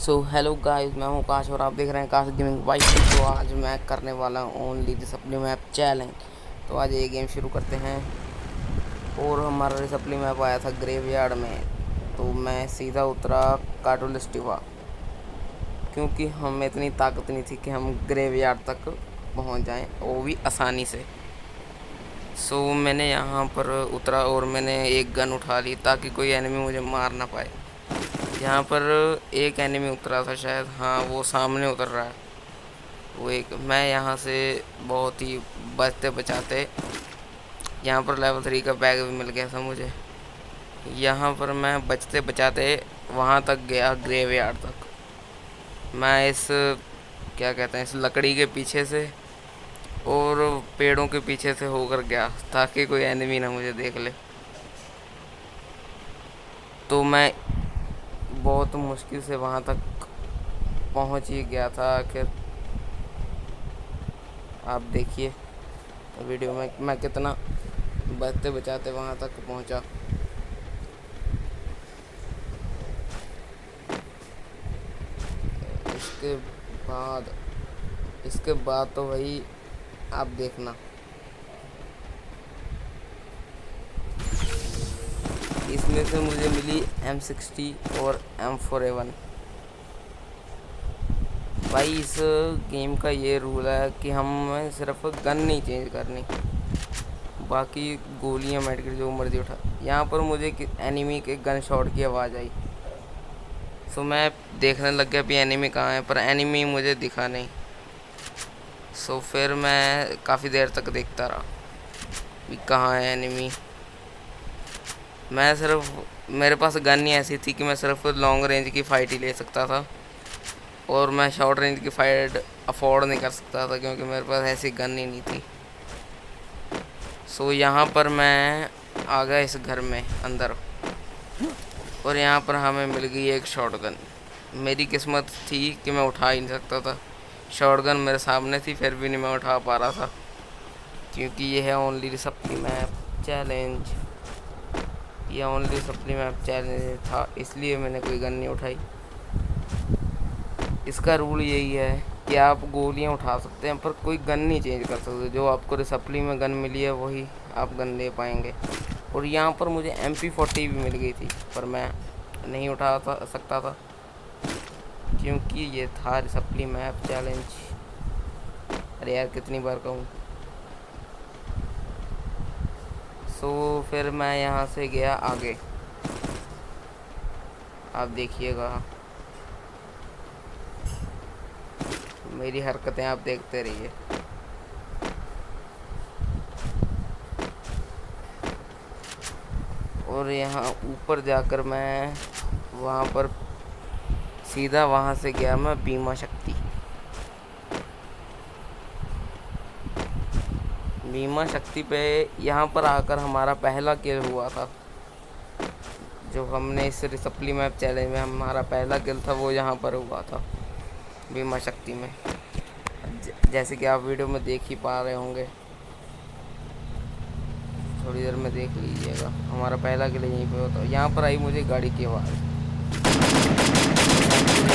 So hello guys, मैं हूँ काश और आप देख रहे हैं काश गेमिंग वाइफ। तो आज मैं करने वाला हूँ ओनली डिसप्ली मैप चैलेंज। तो आज ये गेम शुरू करते हैं। और हमारा डिसप्ली मैप आया था ग्रेवयार्ड में, तो मैं सीधा उतरा कार्टोलिस्टिवा, क्योंकि हमें इतनी ताकत नहीं थी कि हम ग्रेवयार्ड तक पहुँच जाएँ, वो भी आसानी से। सो मैंने यहाँ पर उतरा और मैंने एक गन उठा ली ताकि कोई एनिमी मुझे मार ना पाए। यहाँ पर एक एनिमी उतरा था शायद, हाँ वो सामने उतर रहा है वो एक। मैं यहाँ से बहुत ही बचते बचाते यहाँ पर लेवल 3 का बैग भी मिल गया था मुझे। यहाँ पर मैं बचते बचाते वहाँ तक गया, ग्रेवयार्ड तक। मैं इस क्या कहते हैं, इस लकड़ी के पीछे से और पेड़ों के पीछे से होकर गया ताकि कोई एनिमी ना मुझे देख ले। तो मैं बहुत मुश्किल से वहाँ तक पहुँच ही गया था आखिर। आप देखिए वीडियो में मैं कितना बचते बचाते वहाँ तक पहुँचा। इसके बाद इसके बाद तो वही आप देखना। इसमें से मुझे मिली M60 और M4A1। भाई इस गेम का ये रूल है कि हमें सिर्फ गन नहीं चेंज करनी, बाकी गोलियां मेडिकेट जो मर्जी उठा। यहाँ पर मुझे एनिमी के गन शॉट की आवाज़ आई, सो मैं देखने लग गया भी एनिमी कहाँ है, पर एनिमी मुझे दिखा नहीं। सो फिर मैं काफ़ी देर तक देखता रहा भी कहाँ है एनिमी। मैं सिर्फ, मेरे पास गन ही ऐसी थी कि मैं सिर्फ लॉन्ग रेंज की फ़ाइट ही ले सकता था, और मैं शॉर्ट रेंज की फ़ाइट अफोर्ड नहीं कर सकता था क्योंकि मेरे पास ऐसी गन ही नहीं थी। सो यहाँ पर मैं आ गया इस घर में अंदर, और यहाँ पर हमें मिल गई एक शॉटगन। मेरी किस्मत थी कि मैं उठा ही नहीं सकता था, शॉटगन मेरे सामने थी फिर भी नहीं मैं उठा पा रहा था, क्योंकि ये है ओनली सप्ली मैप चैलेंज। ये ओनली सप्ली मैप चैलेंज था, इसलिए मैंने कोई गन नहीं उठाई। इसका रूल यही है कि आप गोलियां उठा सकते हैं पर कोई गन नहीं चेंज कर सकते। जो आपको रिसप्ली में गन मिली है वही आप गन ले पाएंगे। और यहाँ पर मुझे MP40 भी मिल गई थी, पर मैं नहीं उठा सकता था क्योंकि ये था रिसप्ली मैप चैलेंज। अरे यार कितनी बार कहूँ। सो फिर मैं यहाँ से गया आगे, आप देखिएगा मेरी हरकतें, आप देखते रहिए। और यहाँ ऊपर जाकर मैं वहाँ पर सीधा वहाँ से गया मैं बीमा शक्ति। बीमा शक्ति पे यहाँ पर आकर हमारा पहला किल हुआ था। जो हमने इस रिसप्ली मैप चैलेंज में हमारा पहला किल था वो यहाँ पर हुआ था बीमा शक्ति में, जैसे कि आप वीडियो में देख ही पा रहे होंगे। थोड़ी देर में देख लीजिएगा, हमारा पहला किल यहीं पे होता। यहाँ पर आई मुझे गाड़ी की आवाज़,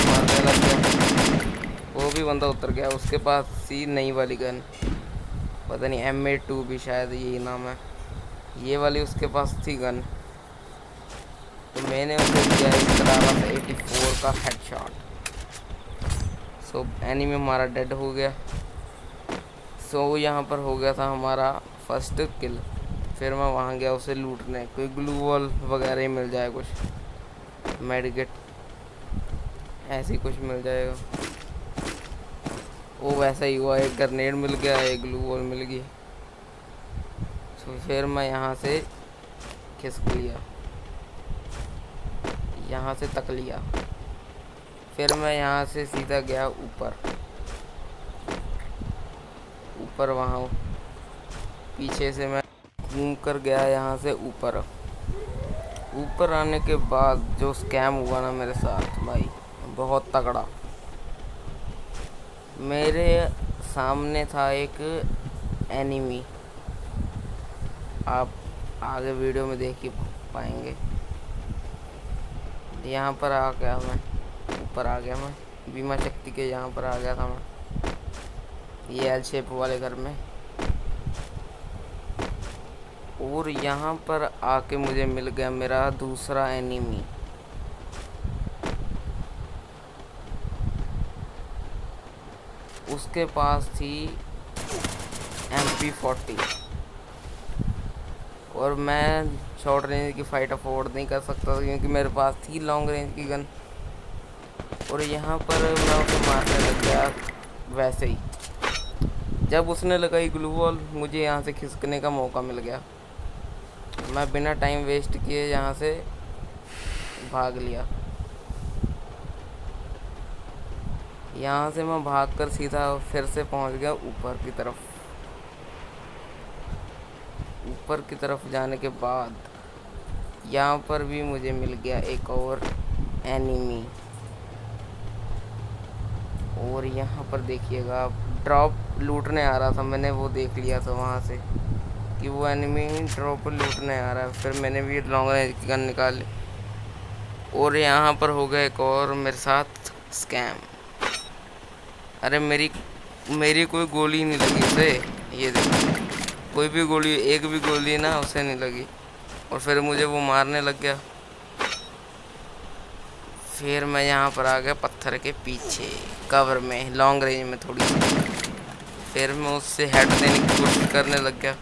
मारने लग गया। वो भी बंदा उतर गया, उसके पास सी नई वाली गन, पता नहीं M82 भी शायद यही नाम है, ये वाली उसके पास थी गन। तो मैंने उसे दिया इस तरह से 84 का हेडशॉट। सो एनिमी हमारा डेड हो गया। सो यहाँ पर हो गया था हमारा फर्स्ट किल। फिर मैं वहाँ गया उसे लूटने, कोई ग्लू वॉल वगैरह ही मिल जाए, कुछ मेडिकेट ऐसे ही कुछ मिल जाएगा। वो वैसा ही हुआ, एक ग्रेनेड मिल गया, एक ग्लू वॉल मिल गई। तो फिर मैं यहाँ से खिसक लिया, यहाँ से तक लिया। फिर मैं यहाँ से सीधा गया ऊपर वहाँ पीछे से मैं घूम कर गया यहाँ से ऊपर आने के बाद जो स्कैम हुआ ना मेरे साथ भाई, बहुत तगड़ा। मेरे सामने था एक एनिमी, आप आगे वीडियो में देख ही पाएंगे। यहाँ पर आ गया मैं पर आ गया मैं, बीमा शक्ति के यहाँ पर आ गया था मैं, ये एल शेप वाले घर में। और यहाँ पर आके मुझे मिल गया मेरा दूसरा एनिमी। उसके पास थी MP40 और मैं शॉर्ट रेंज की फ़ाइट अफोर्ड नहीं कर सकता था क्योंकि मेरे पास थी लॉन्ग रेंज की गन। और यहाँ पर मैं उसे मारने लग गया वैसे ही। जब उसने लगाई ग्लू वॉल, मुझे यहाँ से खिसकने का मौका मिल गया। मैं बिना टाइम वेस्ट किए यहाँ से भाग लिया। यहाँ से मैं भागकर सीधा फिर से पहुँच गया ऊपर की तरफ। ऊपर की तरफ जाने के बाद यहाँ पर भी मुझे मिल गया एक और एनिमी। और यहाँ पर देखिएगा, ड्रॉप लूटने आ रहा था, मैंने वो देख लिया था वहाँ से कि वो एनिमी ड्रॉप लूटने आ रहा है। फिर मैंने भी लॉन्ग रेंज की गन निकाली और यहाँ पर हो गया एक और मेरे साथ स्कैम। अरे मेरी कोई गोली नहीं लगी उसे, ये देखो, कोई भी गोली, एक भी गोली ना उसे नहीं लगी। और फिर मुझे वो मारने लग गया। फिर मैं यहाँ पर आ गया पत्थर के पीछे कवर में, लॉन्ग रेंज में थोड़ी सी। फिर मैं उससे हेड देने की कोशिश करने लग गया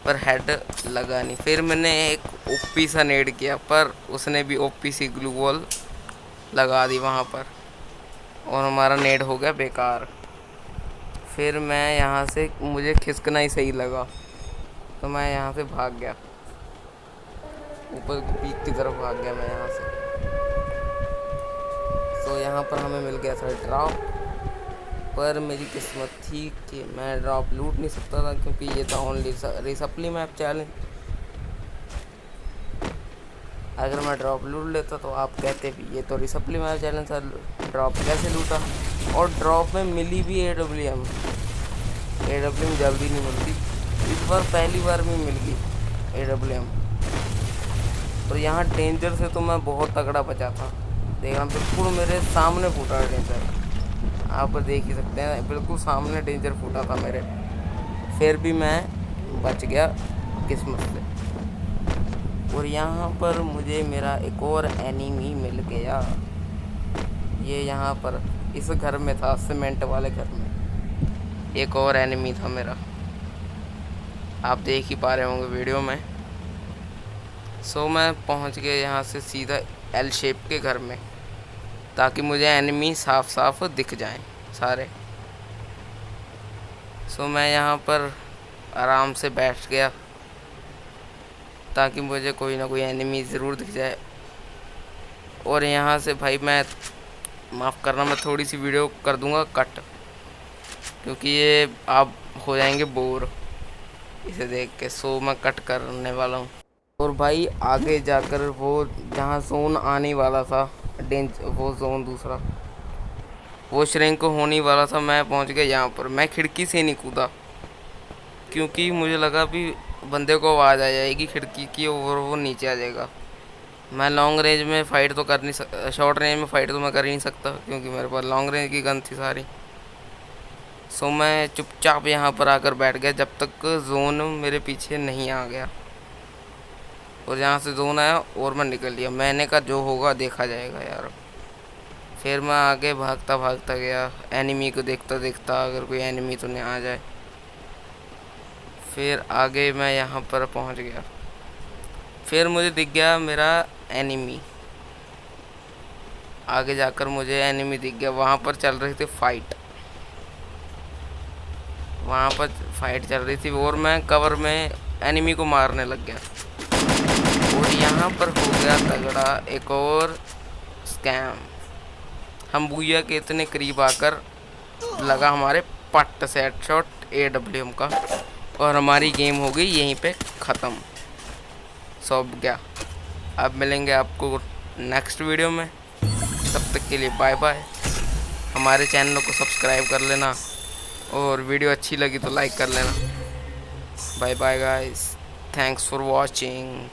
पर हेड लगा नहीं। फिर मैंने एक ओपी सा नेड किया पर उसने भी ओपी सी ग्लू वॉल लगा दी वहाँ पर और हमारा नेड हो गया बेकार। फिर मैं यहाँ से, मुझे खिसकना ही सही लगा तो मैं यहाँ से भाग गया, ऊपर पीक की तरफ भाग गया मैं यहाँ से। तो यहाँ पर हमें मिल गया था ड्रॉप, पर मेरी किस्मत थी कि मैं ड्रॉप लूट नहीं सकता था क्योंकि ये था ओनली रिसप्ली मैप चैलेंज। अगर मैं ड्रॉप लूट लेता तो आप कहते भी ये तो रिसप्ली मैप चैलेंज था, ड्रॉप कैसे लूटा। और ड्रॉप में मिली भी AWM जल्दी नहीं मिलती, इस बार पहली बार में मिल गई AWM। और यहाँ डेंजर से तो मैं बहुत तगड़ा बचा था, देखना बिल्कुल मेरे सामने फूटा डेंजर, आप देख ही सकते हैं, बिल्कुल सामने डेंजर फूटा था मेरे। फिर भी मैं बच गया किस्मत से। और यहाँ पर मुझे मेरा एक और एनिमी मिल गया, ये यहाँ पर इस घर में था, सीमेंट वाले घर में एक और एनिमी था मेरा, आप देख ही पा रहे होंगे वीडियो में। सो मैं पहुँच गया यहाँ से सीधा L शेप के घर में ताकि मुझे एनिमी साफ साफ दिख जाएं सारे। सो मैं यहाँ पर आराम से बैठ गया ताकि मुझे कोई ना कोई एनिमी ज़रूर दिख जाए। और यहाँ से भाई मैं, माफ़ करना, मैं थोड़ी सी वीडियो कर दूँगा कट क्योंकि ये आप हो जाएंगे बोर इसे देख के। सो मैं कट करने वाला हूँ। और भाई आगे जाकर वो जहाँ जोन आने वाला था, वो जोन दूसरा, वो श्रिंक होने वाला था, मैं पहुँच गया यहाँ पर। मैं खिड़की से नहीं कूदा क्योंकि मुझे लगा भी बंदे को आवाज़ आ जाएगी खिड़की की और वो नीचे आ जाएगा। मैं लॉन्ग रेंज में फ़ाइट तो कर नहीं सकता, शॉर्ट रेंज में फ़ाइट तो मैं कर ही नहीं सकता क्योंकि मेरे पास लॉन्ग रेंज की गन थी सारी। सो मैं चुपचाप यहाँ पर आकर बैठ गया जब तक जोन मेरे पीछे नहीं आ गया। और यहाँ से जोन आया और मैं निकल लिया, मैंने कहा जो होगा देखा जाएगा यार। फिर मैं आगे भागता भागता गया, एनिमी को देखता देखता, अगर कोई एनिमी तो नहीं आ जाए। फिर आगे मैं यहाँ पर पहुँच गया, फिर मुझे दिख गया मेरा एनिमी। आगे जाकर मुझे एनिमी दिख गया, वहाँ पर चल रही थी फाइट, वहाँ पर फाइट चल रही थी और मैं कवर में एनिमी को मारने लग गया। और यहाँ पर हो गया तगड़ा एक और स्कैम। हम बुया के इतने करीब आकर लगा हमारे पट्ट से हेडशॉट AWM का और हमारी गेम हो गई यहीं पे ख़त्म। सो क्या, अब मिलेंगे आपको नेक्स्ट वीडियो में, तब तक के लिए बाय बाय। हमारे चैनल को सब्सक्राइब कर लेना और वीडियो अच्छी लगी तो लाइक कर लेना। Bye bye guys, thanks for watching.